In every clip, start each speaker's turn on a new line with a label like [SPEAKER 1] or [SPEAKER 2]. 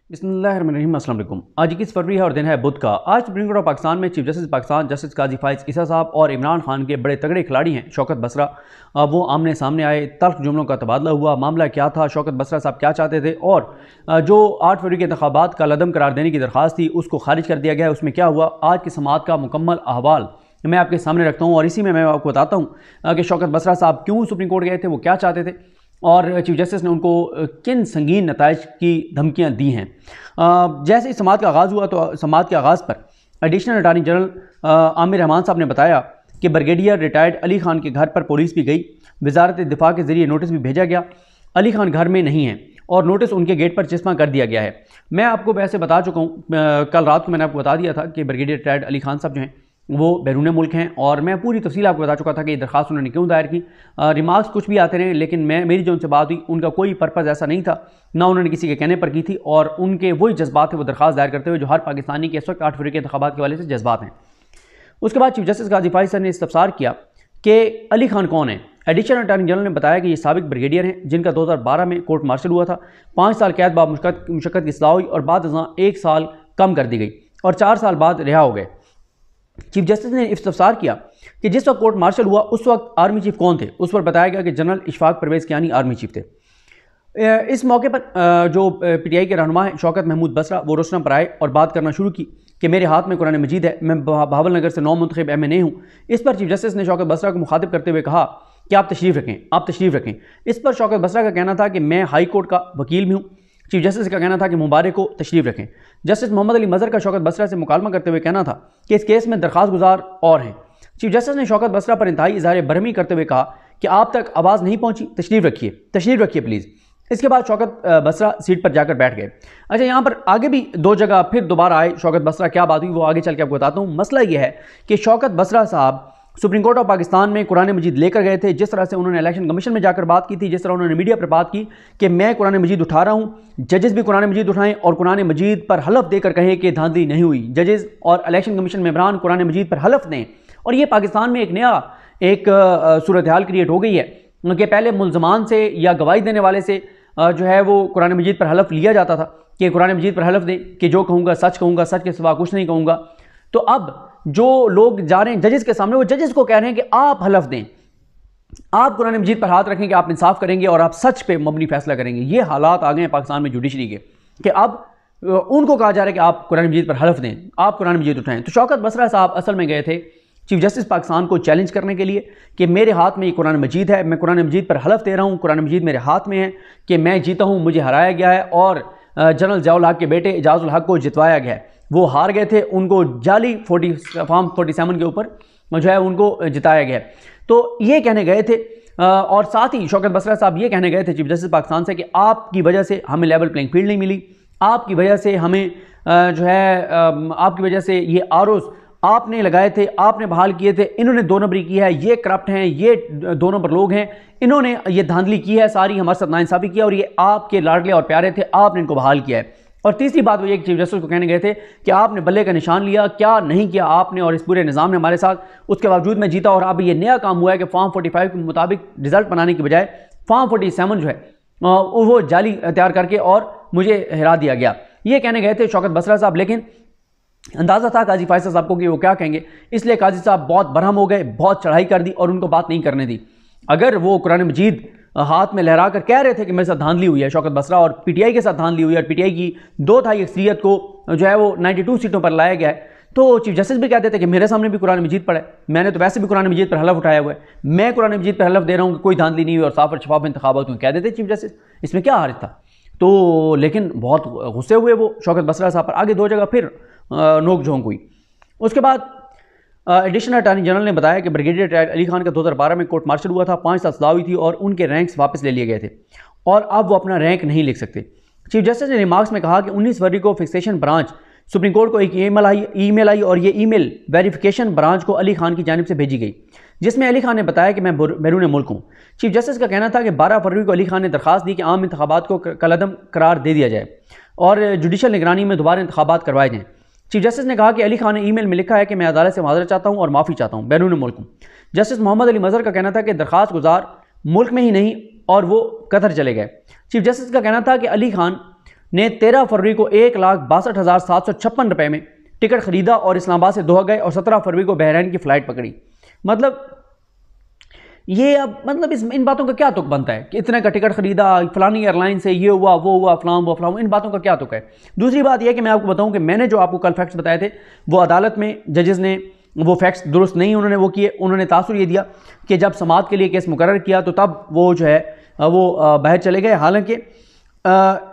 [SPEAKER 1] बिस्मिल्लाहिर्रहमानिर्रहीम। अस्सलाम वालेकुम। आज 21 फरवरी है और दिन है बुध का। आज सुप्रीम कोर्ट ऑफ पाकिस्तान में चीफ जस्टिस पाकिस्तान जस्टिस काजी फाइज ईसा साहब और इमरान खान के बड़े तगड़े खिलाड़ी हैं शौकत बसरा, वो आमने सामने आए। तल्ख जुमलों का तबादला हुआ। मामला क्या था, शौकत बसरा साहब क्या चाहते थे और जो 8 फरवरी के इंतखाबात का लदम करार देने की दरख्वास्त थी उसको खारिज कर दिया गया है। उसमें क्या हुआ, आज की समाअत का मुकम्मल अहवाल मैं आपके सामने रखता हूँ और इसी में मैं आपको बताता हूँ कि शौकत बसरा साहब क्यों सुप्रीम कोर्ट गए थे, वो क्या चाहते थे और चीफ जस्टिस ने उनको किन संगीन नताइज की धमकियां दी हैं। जैसे ही समाअत का आगाज़ हुआ तो समाअत के आगाज़ पर additional attorney general Aamir Rahman साहब ने बताया कि ब्रिगेडियर रिटायर्ड अली खान के घर पर पुलिस भी गई, वजारत दिफा के ज़रिए नोटिस भी भेजा गया। अली खान घर में नहीं है और नोटिस उनके गेट पर चिस्मा कर दिया गया है। मैं आपको वैसे बता चुका हूँ, कल रात को मैंने आपको बता दिया था कि ब्रिगेडियर रिटायर्ड अली खान साहब जो हैं वो बैरून मुल्क हैं और मैं पूरी तफसील आपको बता चुका था कि ये दरख्वास्त उन्होंने क्यों दायर की। रिमार्क्स कुछ भी आते रहे लेकिन मेरी जो उनसे बात हुई उनका कोई पर्पज़ ऐसा नहीं था, ना उन्होंने किसी के कहने पर की थी और उनके वही जज्बात थे वो दरख्वास्त दायर करते हुए जो हर पाकिस्तानी के इस वक्त 8 फरवरी के इंतखाबात के वाले से जज्बात हैं। उसके बाद चीफ जस्टिस काजी फाइज सर ने इस्तफसार किया कि अली खान कौन है। एडिशनल अटार्नी जनरल ने बताया कि ये साबिक ब्रिगेडियर हैं जिनका 2012 में कोर्ट मार्शल हुआ था। 5 साल कैद बाद मुशक्कत की सज़ा हुई और बाद 1 साल कम कर दी गई और 4 साल बाद रिहा हो गए। चीफ जस्टिस ने इस्तफसार किया कि जिस वक्त कोर्ट मार्शल हुआ उस वक्त आर्मी चीफ कौन थे। उस पर बताया गया कि general Ishfaq Parvez Kayani army chief थे। इस मौके पर जो पीटीआई के रहनुमा हैं शौकत महमूद बसरा, वो रोशना पर आए और बात करना शुरू की कि मेरे हाथ में कुरान मजीद है, मैं बहावल नगर से 9 मुंतखब MNA हूँ। इस पर चीफ जस्टिस ने शौकत बसरा को मुखातिब करते हुए कहा कि आप तशरीफ़ रखें, आप तशरीफ़ रखें। इस पर शौकत बसरा का कहना था कि मैं हाई कोर्ट का वकील भी हूँ। चीफ जस्टिस का कहना था कि मुबारक को तशरीफ़ रखें। जस्टिस मोहम्मद अली मज़हर का शौकत बसरा से मुकालमा करते हुए कहना था कि इस केस में दरख्वास्त गुजार और हैं। चीफ जस्टिस ने शौकत बसरा पर इंतहाई इज़हार बरहमी करते हुए कहा कि आप तक आवाज़ नहीं पहुंची, तशरीफ़ रखिए प्लीज़। इसके बाद शौकत बसरा सीट पर जाकर बैठ गए। अच्छा, यहाँ पर आगे भी 2 जगह फिर दोबारा आए शौकत बसरा, क्या बात हुई वो आगे चल के आपको बताता हूँ। मसला ये है कि शौकत बसरा साहब सुप्रीम कोर्ट ऑफ पाकिस्तान में कुरान मजीद लेकर गए थे। जिस तरह से उन्होंने इलेक्शन कमीशन में जाकर बात की थी, जिस तरह उन्होंने मीडिया पर बात की कि मैं कुरान मजीद उठा रहा हूँ, जजेस भी कुरान मजीद उठाएं और कुरान मजीद पर हलफ देकर कहें कि धांधली नहीं हुई। जजेस और इलेक्शन कमीशन मेंबरान कुरान मजीद पर हलफ दें और ये पाकिस्तान में एक नया सूरत हाल क्रिएट हो गई है कि पहले मुल्जमान से या गवाही देने वाले से जो है वो कुरान मजीद पर हलफ लिया जाता था कि कुरान मजीद पर हलफ दें कि जो कहूँगा, सच के सिवा कुछ नहीं कहूँगा। तो अब जो लोग जा रहे हैं जजेस के सामने, वो जजेस को कह रहे हैं कि आप हलफ दें, आप कुरान मजीद पर हाथ रखेंगे, आप इंसाफ करेंगे और आप सच पे मबनी फैसला करेंगे। ये हालात आ गए हैं पाकिस्तान में जुडिशरी के कि अब उनको कहा जा रहा है कि आप कुरान मजीद पर हलफ दें, आप कुरान मजीद उठाएं। तो शौकत बसरा साहब असल में गए थे चीफ जस्टिस पाकिस्तान को चैलेंज करने के लिए कि मेरे हाथ में ये कुरान मजीद है, मैं कुरान मजीद पर हलफ दे रहा हूँ, कुरान मजीद मेरे हाथ में है कि मैं जीता हूँ, मुझे हराया गया है और जनरल ज़ियाउल हक के बेटे एजाजुल हक को जितवाया गया है। वो हार गए थे, उनको जाली फॉर्म 47 के ऊपर जो है उनको जिताया गया। तो ये कहने गए थे और साथ ही शौकत बसरा साहब ये कहने गए थे चीफ जस्टिस पाकिस्तान से कि आपकी वजह से हमें लेवल प्लेइंग फील्ड नहीं मिली, आपकी वजह से हमें जो है आपकी वजह से ये आरोज़ आपने लगाए थे, आपने बहाल किए थे, इन्होंने 2 नंबरी की है, ये करप्ट हैं, ये 2 नंबर लोग हैं, इन्होंने ये धांधली की है सारी, हमारे साथ नाइंसाफ़ी किया और ये आपके लाडले और प्यारे थे, आपने इनको बहाल किया है। और तीसरी बात वो ये चीफ जस्टिस को कहने गए थे कि आपने बल्ले का निशान लिया, क्या नहीं किया आपने और इस पूरे निज़ाम ने हमारे साथ, उसके बावजूद मैं जीता और अब ये नया काम हुआ है कि फॉर्म 45 के मुताबिक रिजल्ट बनाने की बजाय फॉर्म 47 जो है वो जाली तैयार करके और मुझे हरा दिया गया। ये कहने गए थे शौकत बसरा साहब, लेकिन अंदाज़ा था काजी फाइज साहब को कि वो क्या कहेंगे, इसलिए काजी साहब बहुत बरहम हो गए, बहुत चढ़ाई कर दी और उनको बात नहीं करने दी। अगर वो कुरान मजीद हाथ में लहरा कर कह रहे थे कि मेरे साथ धांधली हुई है शौकत बसरा और पीटीआई के साथ धांधली हुई है और पीटीआई की 2/3 अक्सरियत को जो है वो 92 सीटों पर लाया गया है, तो चीफ जस्टिस भी कहते थे कि मेरे सामने भी कुरान मजीद पड़ा है, मैंने तो वैसे भी कुरान मजीद पर हलफ उठाया हुआ है, मैं कुरान मजीद पर हलफ दे रहा हूँ कि कोई धांधली नहीं हुई और साफ और शफाफ इंतखाबात हुए, कह देते चीफ जस्टिस, इसमें क्या हर्ज था। तो लेकिन बहुत गुस्से हुए वो शौकत बसरा साहब पर। आगे 2 जगह फिर नोक झोंक हुई। उसके बाद एडिशनल अटार्नी जनरल ने बताया कि ब्रिगेडियर रिटायर्ड अली खान का 2012 में कोर्ट मार्शल हुआ था, 5 साल सज़ा हुई थी और उनके रैंक्स वापस ले लिए गए थे और अब वो अपना रैंक नहीं लिख सकते। चीफ जस्टिस ने रिमार्क्स में कहा कि 19 फरवरी को फिक्सेशन ब्रांच सुप्रीम कोर्ट को एक ईमेल आई और ये ईमेल वेरिफिकेशन ब्रांच को अली खान की जानिब से भेजी गई, जिसमें अली खान ने बताया कि मैं बैरून मुल्क हूँ। चीफ जस्टिस का कहना था कि 12 फरवरी को अली खान ने दरख्वास्त दी कि आम इंतखाबात को कलअदम करार दे दिया जाए और जुडिशल निगरानी में दोबारा इंतखाबात करवाए जाएँ। चीफ जस्टिस ने कहा कि अली खान ने ईमेल में लिखा है कि मैं अदालत से माजरत चाहता हूँ और माफ़ी चाहता हूँ, बैरून मुल्क हूँ। जस्टिस मोहम्मद अली मज़हर का कहना था कि दरख्वास्त गुजार मुल्क में ही नहीं और वो कतर चले गए। चीफ जस्टिस का कहना था कि अली खान ने 13 फरवरी को 1,62,756 रुपये में टिकट खरीदा और इस्लामाबाद से दोहा गए और 17 फरवरी को बहरीन की फ़्लाइट पकड़ी। मतलब ये अब मतलब इन बातों का क्या तुक बनता है कि इतने का टिकट खरीदा, फलानी एयरलाइन से ये हुआ वो हुआ फलाम, इन बातों का क्या तुक है। दूसरी बात यह कि मैं आपको बताऊं कि मैंने जो आपको कल फैक्ट्स बताए थे वो अदालत में जजेस ने वो फैक्ट्स दुरुस्त नहीं उन्होंने वो किए। उन्होंने तासुर ये दिया कि जब समाअत के लिए केस मुकर्रर किया तो तब वो जो है वो बाहर चले गए। हालांकि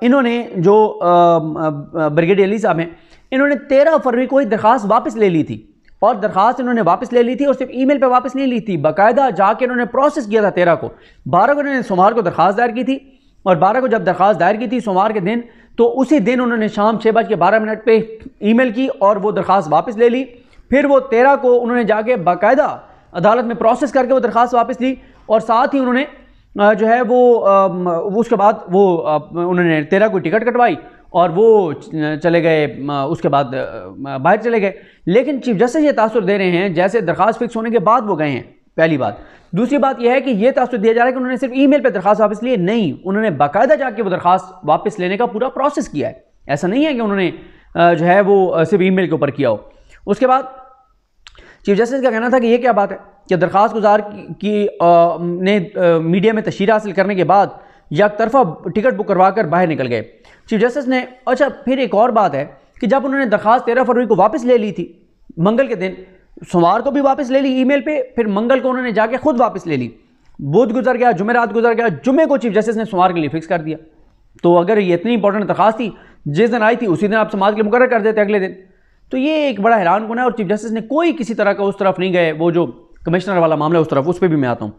[SPEAKER 1] इन्होंने जो ब्रिगेडियर अली साहब हैं, इन्होंने 13 फरवरी को ही दरख्वास्त वापस ले ली थी और दरख्वास्त इन्होंने वापस ले ली थी और सिर्फ ईमेल पे वापस नहीं ली थी, बाकायदा जाके इन्होंने प्रोसेस किया था 13 को। 12 को इन्होंने सोमवार को दरख्वास्त दायर की थी और 12 को जब दरख्वास्त दायर की थी सोमवार के दिन, तो उसी दिन उन्होंने शाम 6:12 पे ईमेल की और वो दरख्वास्त वापस ले ली। फिर वो 13 को उन्होंने जाके बाकायदा अदालत में प्रोसेस करके वो दरख्वास्त वापस ली और साथ ही उन्होंने जो है वो उसके बाद वो उन्होंने 13 को टिकट कटवाई और वो चले गए, उसके बाद बाहर चले गए। लेकिन चीफ जस्टिस ये तासुर दे रहे हैं जैसे दरख्वास्त फिक्स होने के बाद वो गए हैं, पहली बात। दूसरी बात यह है कि ये तासुर दिया जा रहा है कि उन्होंने सिर्फ ईमेल पे दरख्वास्त वापस लिए, नहीं, उन्होंने बाकायदा जाके वो दरख्वास्त वापस लेने का पूरा प्रोसेस किया है। ऐसा नहीं है कि उन्होंने जो है वो सिर्फ ईमेल के ऊपर किया हो। उसके बाद चीफ जस्टिस का कहना था कि ये क्या बात है कि दरख्वास्त गुजार ने मीडिया में तशहीर हासिल करने के बाद एक तरफा टिकट बुक करवा कर बाहर निकल गए। चीफ जस्टिस ने अच्छा फिर एक और बात है कि जब उन्होंने दरख्वास्त 13 फरवरी को वापस ले ली थी मंगल के दिन, सोमवार को भी वापस ले ली ईमेल पे, फिर मंगल को उन्होंने जाके खुद वापस ले ली, बुध गुजर गया, जुमेरात गुजर गया, जुम्मे को चीफ जस्टिस ने सोमवार के लिए फिक्स कर दिया। तो अगर ये इतनी इंपॉर्टेंट दरख्वास्त थी, जिस दिन आई थी उसी दिन आप समाअत के लिए मुकर्रर कर देते अगले दिन। तो ये एक बड़ा हैरान कुन है और चीफ जस्टिस ने कोई किसी तरह का उस तरफ नहीं गए, वो जो कमिश्नर वाला मामला उस तरफ, उस पर भी मैं आता हूँ।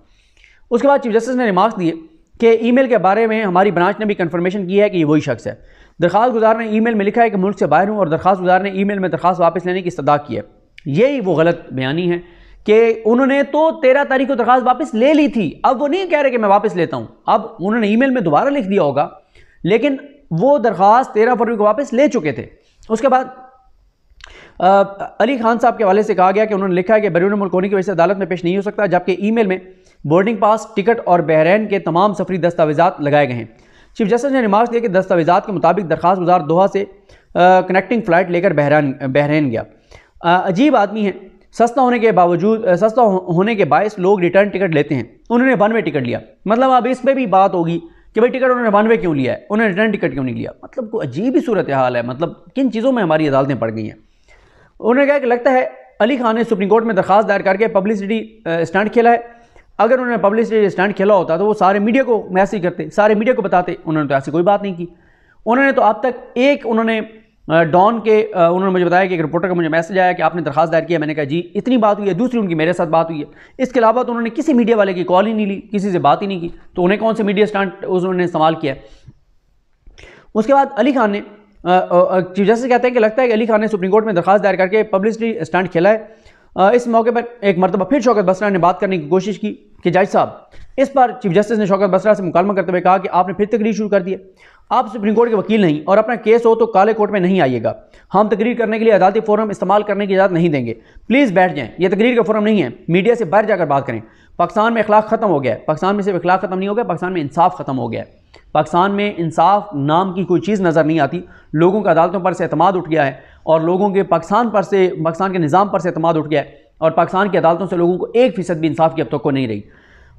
[SPEAKER 1] उसके बाद चीफ जस्टिस ने रिमार्क्स दिए कि ईमेल के बारे में हमारी ब्रांच ने भी कंफर्मेशन की है कि ये वही शख्स है। दरख्वास्त गुजार ने ईमेल में लिखा है कि मुल्क से बाहर हूँ और दरख्वास्त गुजार ने ईमेल में दरख्वास्त वापस लेने की इस्तदा की है। यही वो गलत बयानी है कि उन्होंने तो 13 तारीख को दरख्वास्त वापस ले ली थी, अब वो नहीं कह रहे कि मैं वापस लेता हूँ, अब उन्होंने ईमेल में दोबारा लिख दिया होगा, लेकिन वो दरख्वास्त 13 फरवरी को वापस ले चुके थे। उसके बाद अली खान साहब के हवाले से कहा गया कि उन्होंने लिखा है कि बैरून मुल्क होने की वजह से अदालत में पेश नहीं हो सकता, जबकि ईमेल में बोर्डिंग पास, टिकट और बहरीन के तमाम सफरी दस्तावेजात लगाए गए हैं। चीफ जस्टिस ने रिमार्क्स दिया कि दस्तावेजात के मुताबिक दरख्वास्त गुजार दोहा से कनेक्टिंग फ़्लाइट लेकर बहरीन गया। अजीब आदमी है, सस्ता होने के बायस लोग रिटर्न टिकट लेते हैं, उन्होंने 1 वे टिकट लिया। मतलब अब इस पर भी बात होगी कि भाई टिकट उन्होंने 1 वे क्यों लिया है, उन्होंने रिटर्न टिकट क्यों नहीं लिया। मतलब कोई अजीब ही सूरत हाल है, मतलब किन चीज़ों में हमारी अदालतें पड़ गई हैं। उन्होंने कहा कि लगता है अली खान ने सुप्रीम कोर्ट में दरख्वास्त दायर करके पब्लिसिटी स्टंट खेला है। अगर उन्होंने पब्लिसिटी स्टंट खेला होता तो वो सारे मीडिया को मैसेज करते, सारे मीडिया को बताते। उन्होंने तो ऐसी कोई बात नहीं की। उन्होंने तो अब तक एक उन्होंने डॉन के उन्होंने मुझे बताया कि एक रिपोर्टर का मुझे मैसेज आया कि आपने दरख्वास्त दायर किया। मैंने कहा जी इतनी बात हुई है, दूसरी उनकी मेरे साथ बात हुई है। इसके अलावा तो उन्होंने किसी मीडिया वाले की कॉल ही नहीं ली, किसी से बात ही नहीं की, तो उन्हें कौन से मीडिया स्टंट उन्होंने इस्तेमाल किया। उसके बाद अली खान ने चीफ जस्टिस कहते हैं कि लगता है कि अली खान ने सुप्रीम कोर्ट में दरख्वास्त दायर करके पब्लिसिटी स्टंट खेला है। इस मौके पर एक मरतबा फिर शौकत बसरा ने बात करने की कोशिश की कि जज साहब, इस पर चीफ जस्टिस ने शौकत बसरा से मुकालमा करते हुए कहा कि आपने फिर तकरीर शुरू कर दी है, आप सुप्रीम कोर्ट के वकील नहीं और अपना केस हो तो काले कोर्ट में नहीं आइएगा। हम तकरीर करने के लिए अदालती फोरम इस्तेमाल करने की इजाज़त नहीं देंगे, प्लीज़ बैठ जाएं, यह तकरीर का फोरम नहीं है, मीडिया से बाहर जाकर बात करें। पाकिस्तान में अखलाक ख़त्म हो गया है, पाकिस्तान में सिर्फ अखलाक ख़त्म नहीं हो गया, पाकिस्तान में इंसाफ ख़त्म हो गया है। पाकिस्तान में इंसाफ नाम की कोई चीज़ नज़र नहीं आती। लोगों का अदालतों पर से एतमाद उठ गया है और लोगों के पाकिस्तान के निज़ाम पर से एतमाद उठ गया है और पाकिस्तान की अदालतों से लोगों को 1% भी इंसाफ की अब तक को नहीं रही।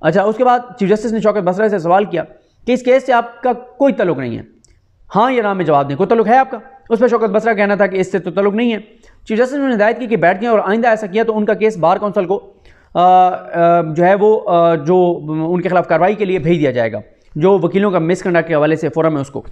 [SPEAKER 1] अच्छा, उसके बाद चीफ जस्टिस ने शौकत बसरा से सवाल किया कि इस केस से आपका कोई तल्लुक़ नहीं है, हाँ या ना में जवाब दें, कोई तल्लुक़ है आपका। उस पर शौकत बसरा कहना था कि इससे तो तल्लुक़ नहीं है। चीफ जस्टिस ने हिदायत की कि बैठ गए और आइंदा ऐसा किया तो उनका केस बार काउंसिल को जो है वो जो उनके खिलाफ कार्रवाई के लिए भेज दिया जाएगा, जो वकीलों का मिसकंडक्ट के हवाले से फोरम है उसको,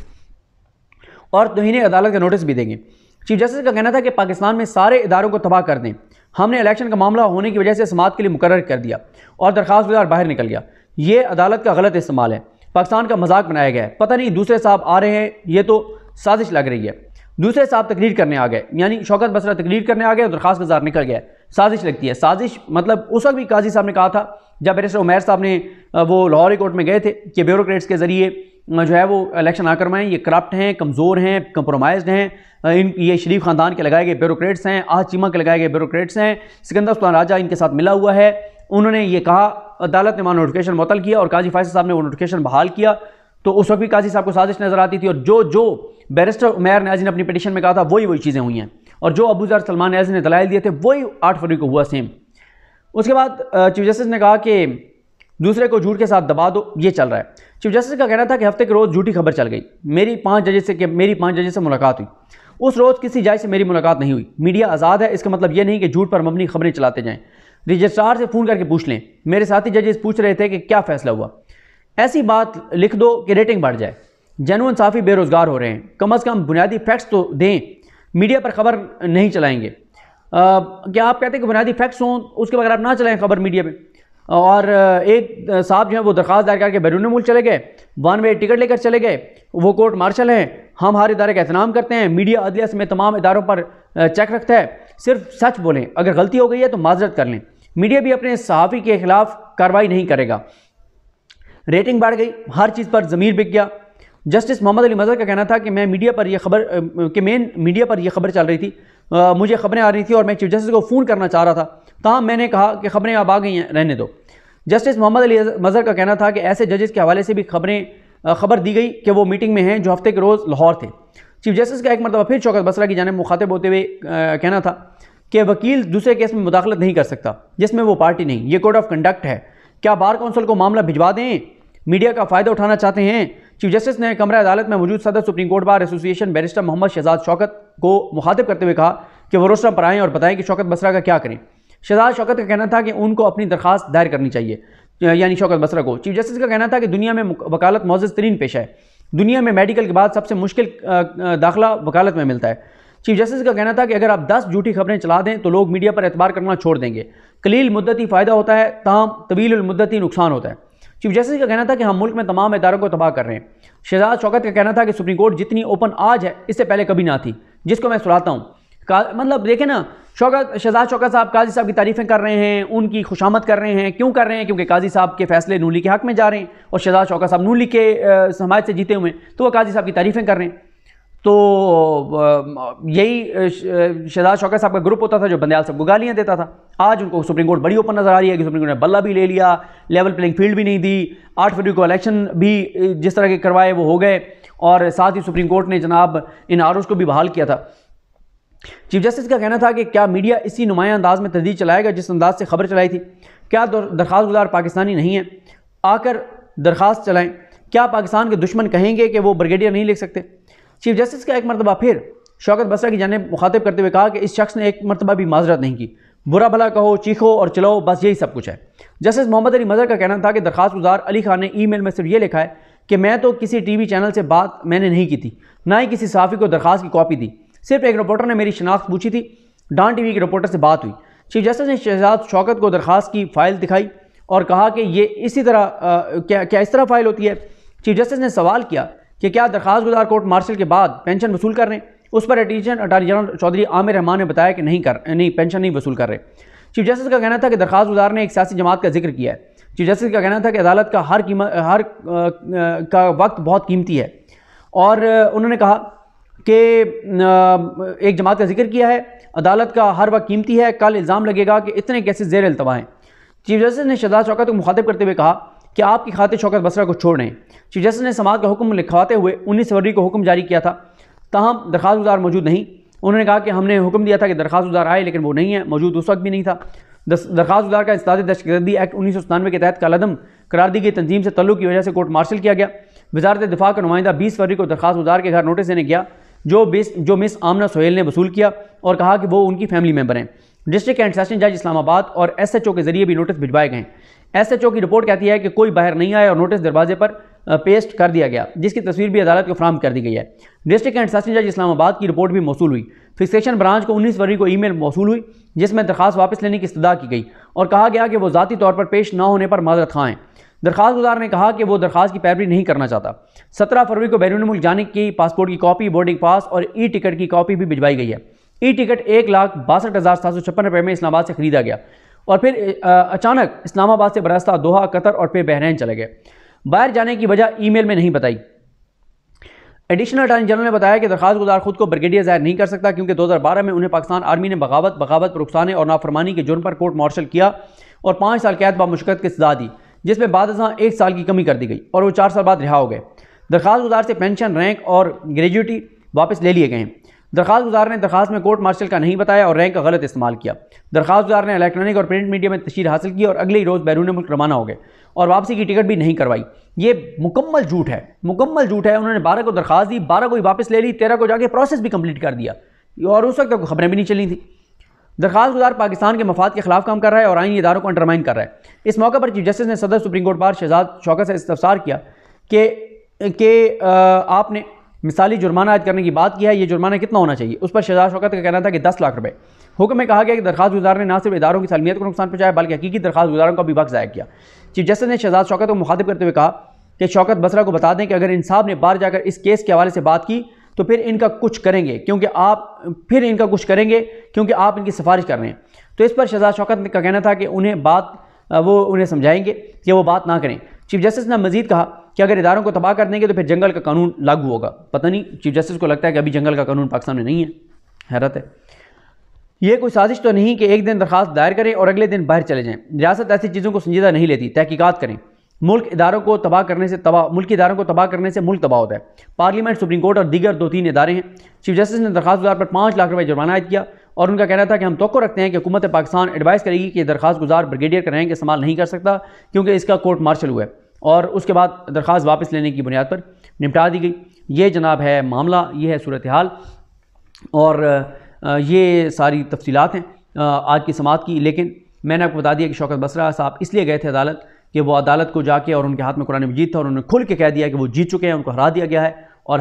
[SPEAKER 1] और तौहीन अदालत का नोटिस भी देंगे। चीफ जस्टिस का कहना था कि पाकिस्तान में सारे इदारों को तबाह कर दें, हमने इलेक्शन का मामला होने की वजह से समाअत के लिए मुकर्रर कर दिया और दरख्वास्त गुजार बाहर निकल गया। ये अदालत का गलत इस्तेमाल है, पाकिस्तान का मजाक बनाया गया है। पता नहीं दूसरे साहब आ रहे हैं, ये तो साजिश लग रही है। दूसरे साहब तकरीर करने आ गए, यानी शौकत बसरा तकरीर करने आ गए और दरख्वास्त गुजार निकल गया। साजिश लगती है। साजिश मतलब उस वक्त भी काजी साहब ने कहा था जब बैरिस्टर उमैर साहब ने वो लाहौर कोर्ट में गए थे कि ब्यूरोक्रेट्स के ज़रिए जो है वो इलेक्शन ना करवाएं, ये करप्ट हैं, कमज़ोर हैं, कंप्रोमाइज्ड हैं, ये शरीफ ख़ानदान के लगाए गए ब्यूरोक्रेट्स हैं, आज चीमा के लगाए गए ब्यूरोक्रेट्स हैं, सिकंदर सुल्तान राजा इनके साथ मिला हुआ है। उन्होंने ये कहा, अदालत ने वहाँ नोटिफिकेशन मुअत्तल किया और काजी फैसल साहब ने वो नोटिफिकेशन बहाल किया। तो उस वक्त भी काजी साहब को साजिश नजर आती थी, और जो जो बैरिस्टर उमैर न्याज़ी ने अपनी पिटीशन में कहा था वही चीज़ें हुई हैं, और जो अबू ज़र सलमान न्याज़ी ने दलाइल दिए थे वही 8 फरवरी को हुआ सेम। उसके बाद चीफ जस्टिस ने कहा कि दूसरे को झूठ के साथ दबा दो, ये चल रहा है। चीफ जस्टिस का कहना था कि हफ्ते के रोज़ झूठी खबर चल गई, मेरी 5 जजेस से मुलाकात हुई, उस रोज़ किसी जज से मेरी मुलाकात नहीं हुई। मीडिया आज़ाद है, इसका मतलब ये नहीं कि झूठ पर मबनी खबरें चलाते जाएं। रजिस्ट्रार से फ़ोन करके पूछ लें, मेरे साथी जजेस पूछ रहे थे कि क्या फ़ैसला हुआ। ऐसी बात लिख दो कि रेटिंग बढ़ जाए। जेनुइन साफ़ी बेरोज़गार हो रहे हैं, कम अज़ कम बुनियादी फैक्ट्स तो दें, मीडिया पर खबर नहीं चलाएंगे। क्या आप कहते हैं कि बुनियादी फैक्ट्स हों, उसके बगैर आप ना चलाएं खबर मीडिया में। और एक साहब जो है वो दरख्वास्त दायर करके बैरून मुल्क चले गए, 1 वे टिकट लेकर चले गए, वो कोर्ट मार्शल हैं, हम हर इदारे का एहतराम करते हैं, मीडिया अदलिया समेत तमाम इदारों पर चेक रखता है, सिर्फ सच बोलें, अगर गलती हो गई है तो माजरत कर लें। मीडिया भी अपने सहाफ़ी के खिलाफ कार्रवाई नहीं करेगा। रेटिंग बढ़ गई, हर चीज़ पर ज़मीर बिक गया। जस्टिस मोहम्मद अली मज़हर का कहना था कि मैं मीडिया पर यह खबर कि मेन मीडिया पर यह खबर चल रही थी, मुझे खबरें आ रही थी और मैं चीफ जस्टिस को फ़ोन करना चाह रहा था, ताहम मैंने कहा कि खबरें अब आ गई हैं, रहने दो। जस्टिस मोहम्मद अली मज़हर का कहना था कि ऐसे जजेस के हवाले से भी खबर दी गई कि वो मीटिंग में हैं जो हफ्ते के रोज़ लाहौर थे। चीफ जस्टिस का एक मरतबा फिर शौकत बसरा की जानिब मुखातिब होते हुए कहना था कि वकील दूसरे केस में मुदाखलत नहीं कर सकता जिसमें वो पार्टी नहीं, ये कोड ऑफ कंडक्ट है। क्या बार कौंसिल को मामला भिजवा दें, मीडिया का फ़ायदा उठाना चाहते हैं। चीफ जस्टिस ने कमरा अदालत में मौजूद सदर supreme court bar association barrister Mohammad Shahzad Shaukat को मुखातिब करते हुए कहा कि वो रोस्टर पर आएँ और बताएं कि शौकत बसरा का क्या करें। शहजाद शौकत का कहना था कि उनको अपनी दरख्वास्त दायर करनी चाहिए, यानी शौकत बसरा को। चीफ जस्टिस का कहना था कि दुनिया में वकालत मुअज़्ज़ज़ तरीन पेशा है, दुनिया में मेडिकल के बाद सबसे मुश्किल दाखिला वकालत में मिलता है। चीफ जस्टिस का कहना था कि अगर आप 10 झूठी खबरें चला दें तो लोग मीडिया पर एतबार करना छोड़ देंगे। कलील मुद्दती फ़ायदा होता है, ताहम तवील मुद्दती नुकसान होता है। चीफ जस्टिस का कहना था कि हम मुल्क में तमाम इदारों को तबाह कर रहे हैं। शहजाद शौकत का कहना था कि सुप्रीम कोर्ट जितनी ओपन आज है इससे पहले कभी ना थी, जिसको मैं सुनाता हूँ। मतलब देखें ना, शहजाद शौकत साहब काजी साहब की तारीफ़ें कर रहे हैं, उनकी खुशामद कर रहे हैं। क्यों कर रहे हैं? क्योंकि काजी साहब के फैसले नून लीग के हक़ में जा रहे हैं और शहजाद शौकत साहब नून लीग के समाज से जीते हुए हैं, तो वह काजी साहब की तारीफ़ें कर रहे हैं। तो यही शहजाद शौकत साहब का ग्रुप होता था जो बंदयाल साहब को गालियाँ देता था। आज उनको सुप्रीम कोर्ट बड़ी ओपन नज़र आ रही है कि सुप्रीम कोर्ट ने बल्ला भी ले लिया, लेवल प्लेइंग फील्ड भी नहीं दी, 8 फरवरी को इलेक्शन भी जिस तरह के करवाए वो हो गए, और साथ ही सुप्रीम कोर्ट ने जनाब इन आरोज़ को भी बहाल किया था। चीफ जस्टिस का कहना था कि क्या मीडिया इसी नुमाया अंदाज में तहदीद चलाएगा जिस अंदाज से खबर चलाई थी? क्या दरख्वास्त गुजार पाकिस्तानी नहीं है? आकर दरख्वास्त चलाएं। क्या पाकिस्तान के दुश्मन कहेंगे कि वो ब्रिगेडियर नहीं लिख सकते? चीफ जस्टिस का एक मरतबा फिर शौकत बसरा की जानिब मुखातिब करते हुए कहा कि इस शख्स ने एक मरतबा भी माजरत नहीं की, बुरा भला कहो, चीखो और चलाओ, बस यही सब कुछ है। जस्टिस मोहम्मद अली मज़हर का कहना था कि दरख्वास्त गुजार अली खान ने ईमेल में सिर्फ ये लिखा है कि मैं तो किसी टीवी चैनल से बात मैंने नहीं की थी, ना ही किसी सहाफ़ी को दरख्वास्त की कॉपी दी, सिर्फ एक रिपोर्टर ने मेरी शनाख्त पूछी थी, डान टीवी के रिपोर्टर से बात हुई। चीफ जस्टिस ने शहजाद शौकत को दरख्वास्त की फ़ाइल दिखाई और कहा कि ये इसी तरह क्या इस तरह फ़ाइल होती है? चीफ जस्टिस ने सवाल किया कि क्या दरख्वास्त गुजार कोर्ट मार्शल के बाद पेंशन वसूल कर रहे हैं? उस पर additional attorney general Chaudhry Aamir Rehman ने बताया कि नहीं, पेंशन नहीं वसूल कर रहे। चीफ जस्टिस का कहना था कि दरख्वास्त गुजार ने एक सियासी जमात का जिक्र किया है। चीफ जस्टिस का कहना था कि अदालत का हर का वक्त बहुत कीमती है, और उन्होंने कहा कि एक जमात का जिक्र किया है, अदालत का हर वक्त कीमती है, कल इल्ज़ाम लगेगा कि इतने केसेस ज़ेर इल्तवा हैं। चीफ जस्टिस ने शहजाद शौकत को मुखातिब करते हुए कहा कि आपकी खातिर शौकत बसरा को छोड़ रहे हैं। चीफ जस्टिस ने समाअत का हुक्म लिखवाते हुए 19 फरवरी को हुक्म जारी किया था, ताहम दरख्वास्त गुजार मौजूद नहीं। उन्होंने कहा कि हमने हुक्म दिया था कि दरख्वास्त गुजार आए, लेकिन वो नहीं है, मौजूद उस वक्त भी नहीं था। दरख्वास्त गुजार का इंसदाद दहशतगर्दी एक्ट 1997 के तहत कालअदम करार दी गई तंजीम से तल्लुक की वजह से कोर्ट मार्शल किया गया। वजारत दिफा का नुमाइंदा 20 फरवरी को दरख्वास्त गुजार के घर नोटिस देने गया, जो मिस आमना सोहेल ने वसूल किया और कहा कि वो उनकी फैमिली मेंबर हैं। डिस्ट्रिक्ट एंड सेशन जज इस्लामाबाद और SHO के जरिए भी नोटिस भिजवाए गए। SHO की रिपोर्ट कहती है कि कोई बाहर नहीं आया और नोटिस दरवाजे पर पेस्ट कर दिया गया, जिसकी तस्वीर भी अदालत को फराहम कर दी गई है। डिस्ट्रिक्ट एंड सेशन जज इस्लामाबाद की रिपोर्ट भी मौसूल हुई। फिक्सेशन ब्रांच को 19 फरवरी को ईमेल मौसूल हुई जिसमें दरख्वास्त वापस लेने की इस्तदा की गई और कहा गया कि वो ज़ाती तौर पर पेश न होने पर माजरत खां हैं। दरख्वास्त गुजार ने कहा कि वो दरख्वास्त की पैरवी नहीं करना चाहता। 17 फरवरी को बैरून मुल्क जाने की पासपोर्ट की कॉपी, बोर्डिंग पास और टिकट की कॉपी भी भिजवाई गई है। टिकट 1,62,756 रुपये में इस्लामाबाद से खरीदा गया और फिर अचानक इस्लामाबाद से बरास्ता दोहा, कतर और फिर बहरैन चले गए। बाहर जाने की वजह ईमेल में नहीं बताई। एडिशनल अटॉर्नी जनरल ने बताया कि दरख्वास्त गुजार खुद को ब्रिगेडियर जाहिर नहीं कर सकता क्योंकि 2012 में उन्हें पाकिस्तान आर्मी ने बगावत पर उकसाने और नाफरमानी के जुर्म पर कोर्ट मार्शल किया और 5 साल कैद बा मुशक्कत की सजा दी, जिसमें बाद 1 साल की कमी कर दी गई और वो 4 साल बाद रिहा हो गए। दरख्वास्त गुजार से पेंशन, रैंक और ग्रेजुएटी वापस ले लिए गए हैं। दरख्वास्त गुजार ने दरख्वास्त में कोर्ट मार्शल का नहीं बताया और रैंक का गलत इस्तेमाल किया। दरख्वास्त गुजार ने इलेक्ट्रॉनिक और प्रिंट मीडिया में तशहीर हासिल की और अगले ही रोज़ बैरून मुल्क रवाना हो गए और वापसी की टिकट भी नहीं करवाई। ये मुकम्मल झूठ है, मुकम्मल झूठ है। उन्होंने 12 को दरख्वास्त दी, 12 को ही वापस ले ली, 13 को जाके प्रोसेस भी कंप्लीट कर दिया और उस वक्त तक खबरें भी नहीं चली थी। दरख्वास्त गुजार पाकिस्तान के मफाद के खिलाफ काम कर रहा है और आईनी इदारों को अंडरमाइन कर रहा है। इस मौके पर चीफ जस्टिस ने सदर सुप्रीम कोर्ट बार शहजाद शौकत से इस्तफसार किया कि आपने मिसाली जुर्माना आयद करने की बात की है, ये जुर्माना कितना होना चाहिए। उस पर शहजाद शौकत का कहना था कि 10 लाख रुपए। हुक्म में कहा गया कि दरख्वास्त गुजार ने न सिर्फ इदारों की सलमियत को नुकसान पहुंचाया बल्कि हकीकी दरख्वास्त गुजारों का भी वक्त ज़ाया किया। चीफ जस्टिस ने शहजाद शौकत को मुखातिब करते हुए कहा कि शौकत बसरा को बता दें कि अगर इंसाफ ने बाहर जाकर इस केस के हवाले से बात की तो फिर इनका कुछ करेंगे क्योंकि आप इनकी सिफारिश कर रहे हैं। तो इस पर शहजाद शौकत का कहना था कि उन्हें समझाएंगे कि वो बात ना करें। चीफ जस्टिस ने मजीद कहा कि अगर इदारों को तबाह कर देंगे तो फिर जंगल का कानून लागू होगा। पता नहीं चीफ जस्टिस को लगता है कि अभी जंगल का कानून पाकिस्तान में नहीं है। हैरत है। ये कोई साजिश तो नहीं कि एक दिन दरख्वास्त दायर करें और अगले दिन बाहर चले जाएं। रियासत ऐसी चीज़ों को संजीदा नहीं लेती। तहकीकात करें। मुल्की इदारों को तबाह करने से मुल्क तबाह होता है। पार्लियामेंट, सुप्रीम कोर्ट और दीगर 2-3 इदारे हैं। चीफ जस्टिस ने दरख्वास्त गुजार पर 5 लाख रुपये जुर्माना आयद किया और उनका कहना था कि हम तवक्को रखते हैं कि हुकूमत पाकिस्तान एडवाइस करेगी कि दरख्वास्त गुजार ब्रिगेडियर का रैंक इस्तेमाल नहीं कर सकता क्योंकि इसका कोर्ट मार्शल हुआ है और उसके बाद दरख्वास्त वापस लेने की बुनियाद पर निपटा दी गई। ये जनाब है मामला, ये है सूरत हाल और ये सारी तफसीलात हैं आज की समात की। लेकिन मैंने आपको बता दिया कि शौकत बसरा साहब इसलिए गए थे अदालत कि वो अदालत को जाके और उनके हाथ में कुरान मजीद था और उन्होंने खुल के कह दिया कि वो जीत चुके हैं, उनको हरा दिया गया है और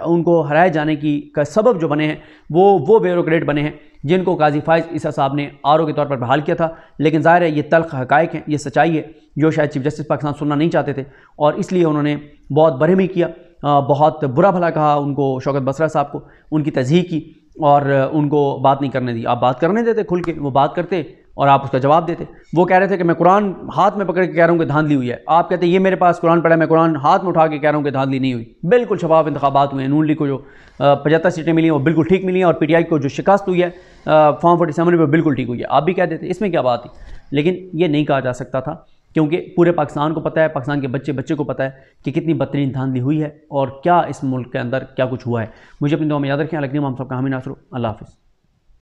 [SPEAKER 1] उनको हराए जाने की का सबब जो बने हैं वो ब्यूरोक्रेट बने हैं जिनको काजी फाइज ईसा साहब ने आरओ के तौर पर बहाल किया था। लेकिन ज़ाहिर है ये तल्ख हक़ाइक़ हैं, ये सच्चाई है जो शायद चीफ जस्टिस पाकिस्तान सुनना नहीं चाहते थे और इसलिए उन्होंने बहुत बरहमी किया, बहुत बुरा भला कहा उनको, शौकत बसरा साहब को, उनकी तज़हीक की और उनको बात नहीं करने दी। आप बात करने देते खुल के, वो बात करते और आप उसका जवाब देते। वो कह रहे थे कि मैं कुरान हाथ में पकड़ के कह रहा हूँ कि धांधली हुई है। आप कहते ये मेरे पास कुरान पड़ा है, मैं कुरान हाथ में उठा के कह रहा हूँ कि धांधली नहीं हुई। बिल्कुल शफाफ इंतखाबात हुए हैं। नून लीग को जो 75 सीटें मिली हैं वो बिल्कुल ठीक मिली हैं और PTI को जो शिकस्त हुई है फॉर्म 47 में बिल्कुल ठीक हुई है। आप भी कह देते, इसमें क्या बात थी। लेकिन ये नहीं कहा जा सकता था क्योंकि पूरे पाकिस्तान को पता है, पाकिस्तान के बच्चे को पता है कि कितनी बदतरीन धांधली हुई है और क्या इस मुल्क के अंदर क्या कुछ हुआ है। मुझे अपनी दुआ में याद रखें। अलग हम सबका हामी नासरो। अल्लाह हाफ़िज़।